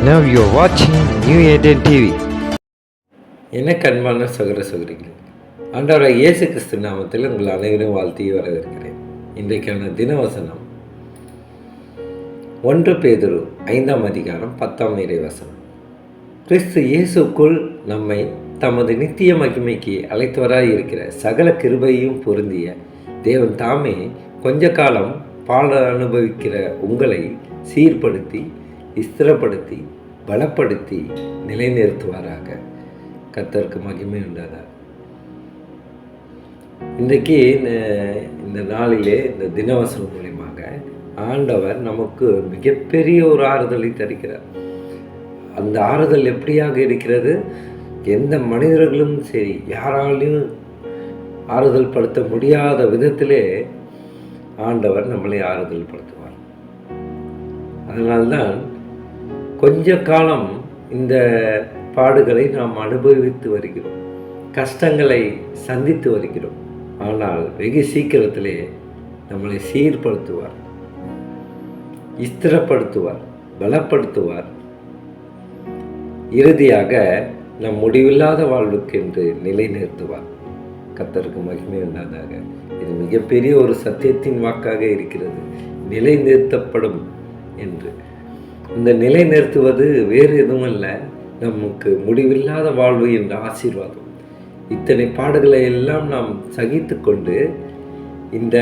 Now you're watching New Eden TV. எனக்கு அன்பான சகோதர சகோதரிகளே, ஆண்டவராகிய இயேசு கிறிஸ்து நாமத்தில் உங்கள் அனைவரும் வாழ்த்தி வரவேற்கிறேன். இன்றைக்கான தினவசனம் 1 பேதுரு 5ஆம் அதிகாரம் 10ஆம் இறைவசனம். கிறிஸ்து இயேசுக்குள் நம்மை தமது நித்திய மகிமைக்கு அழைத்தவராய் இருக்கிற சகல கிருபையும் பொருந்திய தேவன் தாமே கொஞ்ச காலம் பாட அனுபவிக்கிற உங்களை சீர்படுத்தி ஸ்திரப்படுத்தி பலப்படுத்தி நிலைநிறுத்துவாராக. கர்த்தருக்கு மகிமை உண்டாதார். இன்றைக்கு இந்த நாளிலே இந்த தினவசனம் மூலியமாக ஆண்டவர் நமக்கு மிகப்பெரிய ஒரு ஆறுதலை தருகிறார். அந்த ஆறுதல் எப்படியாக இருக்கிறது? எந்த மனிதர்களும் சரி யாராலையும் ஆறுதல் படுத்த முடியாத விதத்திலே ஆண்டவர் நம்மளை ஆறுதல் படுத்துவார். அதனால்தான் கொஞ்ச காலம் இந்த பாடுகளை நாம் அனுபவித்து வருகிறோம், கஷ்டங்களை சந்தித்து வருகிறோம். ஆனால் வெகு சீக்கிரத்திலே நம்மளை சீர்படுத்துவார், ஸ்திரப்படுத்துவார், பலப்படுத்துவார். இறுதியாக நம் முடிவில்லாத வாழ்வுக்கென்று நிலைநிறுத்துவார். கர்த்தருக்கு மகிமை உண்டாதாக. இது மிகப்பெரிய ஒரு சத்தியத்தின் வாக்காக இருக்கிறது, நிலைநிறுத்தப்படும் என்று. இந்த நிலைநிறுத்துவது வேறு எதுவும் அல்ல, நமக்கு முடிவில்லாத வாழ்வு என்ற ஆசீர்வாதம். இத்தனை பாடுகளை எல்லாம் நாம் சகித்து கொண்டு இந்த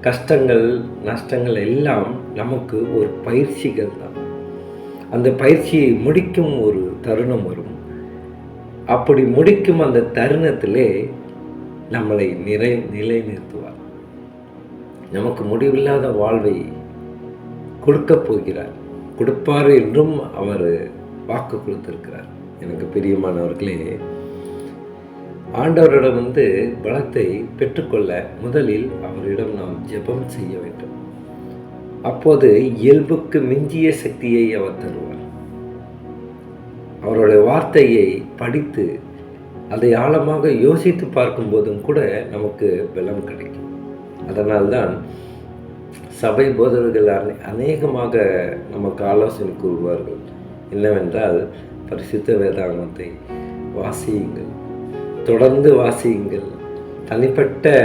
கஷ்டங்கள் நஷ்டங்கள் எல்லாம் நமக்கு ஒரு பயிற்சிகள் தான். அந்த பயிற்சியை முடிக்கும் ஒரு தருணம் வரும். அப்படி முடிக்கும் அந்த தருணத்திலே நம்மளை நிலைநிறுத்துவார். நமக்கு முடிவில்லாத வாழ்வை கொடுக்கப் போகிறார், கொடுப்பார் என்றும் அவர் வாக்கு கொடுத்திருக்கிறார். எனக்கு பிரியமானவர்களே, ஆண்டவரிடம் பலத்தை பெற்றுக்கொள்ள முதலில் அவரிடம் நாம் ஜெபம் செய்ய வேண்டும். அப்போது இயல்புக்கு மிஞ்சிய சக்தியை அவர் தருவார். அவருடைய வார்த்தையை படித்து அதை ஆழமாக யோசித்து பார்க்கும்போதும் கூட நமக்கு பலம் கிடைக்கும். அதனால்தான் சபை போதகர்கள் அநேகமாக நமக்கு ஆலோசனை கூறுவார்கள். என்னவென்றால், பரிசுத்த வேதாகமத்தை வாசியுங்கள், தொடர்ந்து வாசியுங்கள், தனிப்பட்ட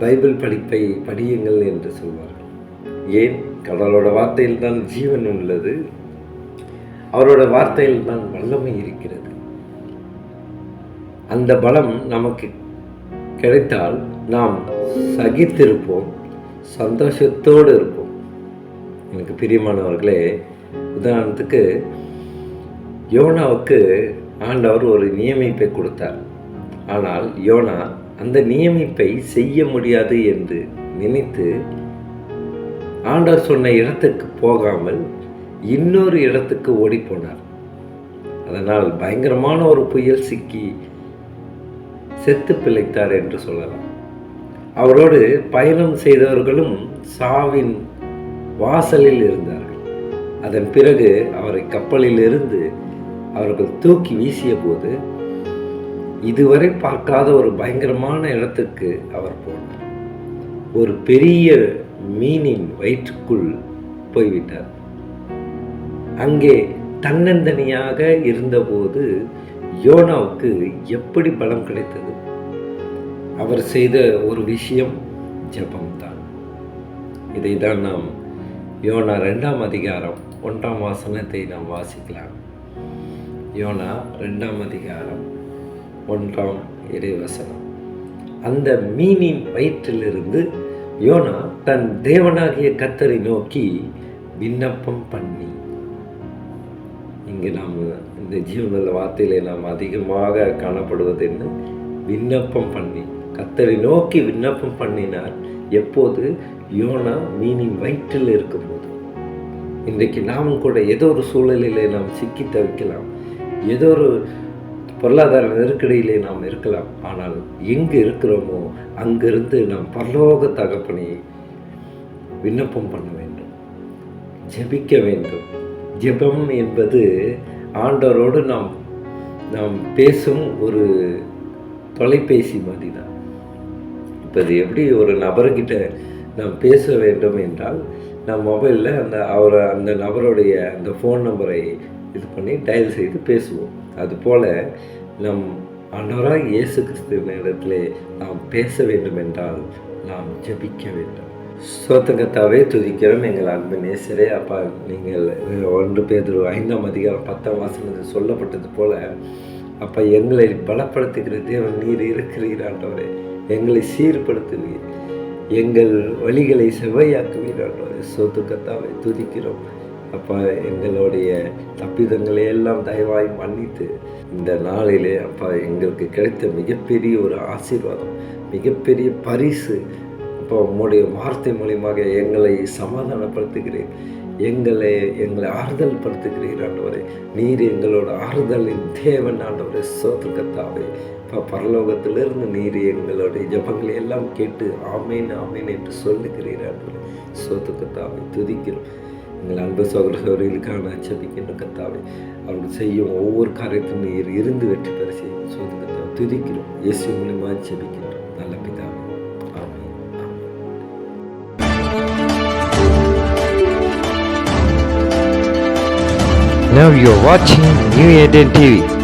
பைபிள் படிப்பை படியுங்கள் என்று சொல்வார்கள். ஏன்? கடவுளோட வார்த்தையில் தான் ஜீவன் உள்ளது, அவரோட வார்த்தையில் தான் வல்லமை இருக்கிறது. அந்த பலம் நமக்கு கிடைத்தால் நாம் சகித்திருப்போம், சந்தோஷத்தோடு இருப்போம். எனக்கு பிரியமானவர்களே, உதாரணத்துக்கு யோனாவுக்கு ஆண்டவர் ஒரு நியமிப்பை கொடுத்தார். ஆனால் யோனா அந்த நியமிப்பை செய்ய முடியாது என்று நினைத்து ஆண்டவர் சொன்ன இடத்துக்கு போகாமல் இன்னொரு இடத்துக்கு ஓடிப்போனார். அதனால் பயங்கரமான ஒரு புயல் சிக்கி செத்து பிழைத்தார் என்று சொல்லலாம். அவரோடு பயணம் செய்தவர்களும் சாவின் வாசலில் இருந்தார்கள். அதன் பிறகு அவரை கப்பலில் இருந்து அவர்கள் தூக்கி வீசிய போது இதுவரை பார்க்காத ஒரு பயங்கரமான இடத்துக்கு அவர் போனார். ஒரு பெரிய மீனின் வயிற்றுக்குள் போய்விட்டார். அங்கே தன்னந்தனியாக இருந்தபோது யோனாவுக்கு எப்படி பலம் கிடைத்தது? அவர் செய்த ஒரு விஷயம் ஜெபம்தான். இதை தான் நாம் யோனா 2ஆம் அதிகாரம் 1ஆம் வசனத்தை நாம் வாசிக்கலாம். யோனா 2ஆம் அதிகாரம் 1ஆம் இறைவசனம். அந்த மீனின் வயிற்றிலிருந்து யோனா தன் தேவனாகிய கர்த்தரை நோக்கி விண்ணப்பம் பண்ணி. இங்கு நாம் இந்த ஜீவனுள்ள வார்த்தையிலே நாம் அதிகமாக காணப்படுவது என்ன? விண்ணப்பம் பண்ணி, கர்த்தரை நோக்கி விண்ணப்பம் பண்ணினார். எப்போது? யோனா மீனின் வயிற்றில் இருக்கும்போது. இன்றைக்கு நாமும் கூட ஏதோ ஒரு சூழலிலே நாம் சிக்கி தவிக்கலாம், ஏதோ ஒரு பொருளாதார நெருக்கடியிலே நாம் இருக்கலாம். ஆனால் எங்கு இருக்கிறோமோ அங்கிருந்து நாம் பரலோக தகப்பனை விண்ணப்பம் பண்ண வேண்டும், ஜெபிக்க வேண்டும். ஜெபம் என்பது ஆண்டவரோடு நாம் பேசும் ஒரு தொலைபேசி மாதிரி தான். இப்போ அது எப்படி ஒரு நபர்கிட்ட நாம் பேச வேண்டும் என்றால், நம் மொபைலில் அந்த நபருடைய அந்த ஃபோன் நம்பரை இது பண்ணி டயல் செய்து பேசுவோம். அதுபோல் நம் ஆண்டவராக இயேசு கிறிஸ்துவினிடத்திலே நாம் பேச வேண்டும் என்றால் நாம் ஜெபிக்க வேண்டும். ஸ்தோத்திரத்தாவே துதிக்கிறோம் எங்கள் அன்பு நேசரே. அப்பா, நீங்கள் 1 பேதுரு 5ஆம் அதிகாரம் 10ஆம் வசனத்தில் சொல்லப்பட்டது போல அப்பா, எங்களை பலப்படுத்துகிற தேவன் நீர் இருக்கிறீர் ஆண்டவரே. எங்களை சீர்படுத்துவீர், எங்கள் வழிகளை செவ்வையாக்குவீர் ஆண்டவரே. ஸ்தோத்திரத்தாவே துதிக்கிறோம் அப்பா. எங்களுடைய தப்பிதங்களை எல்லாம் தயவாய் மன்னித்து இந்த நாளிலே அப்பா எங்களுக்கு கிடைத்த மிகப்பெரிய ஒரு ஆசீர்வாதம், மிகப்பெரிய பரிசு அப்போ உம்முடைய வார்த்தை மூலியமாக எங்களை சமாதானப்படுத்துகிறேன், எங்களை ஆறுதல் படுத்துகிறீர் ஆண்டவரே. நீர் எங்களோட ஆறுதலின் தேவன் ஆண்டவரே. ஸ்தோத்திரத்தாவே இப்போ பரலோகத்திலிருந்து நீர் எங்களுடைய ஜபங்களை எல்லாம் கேட்டு ஆமேன் ஆமேன் என்று சொல்லுகிறீர் ஆண்டவரே. ஸ்தோத்திரத்தாவே துதிக்கிறோம். எங்கள் அன்பு சகோதர சகோதரிகளுக்காக ஜெபிக்கின்ற கர்த்தாவே, அவர்கள் செய்யும் ஒவ்வொரு காரியத்திலும் நீர் இருந்து வெற்றி பெற செய்யும். ஸ்தோத்திரத்தாவே துதிக்கிறோம். இயேசு மூலியமாக ஜெபிக்கின்றோம் நல்ல பிதாவே. Now you're watching New Eden TV.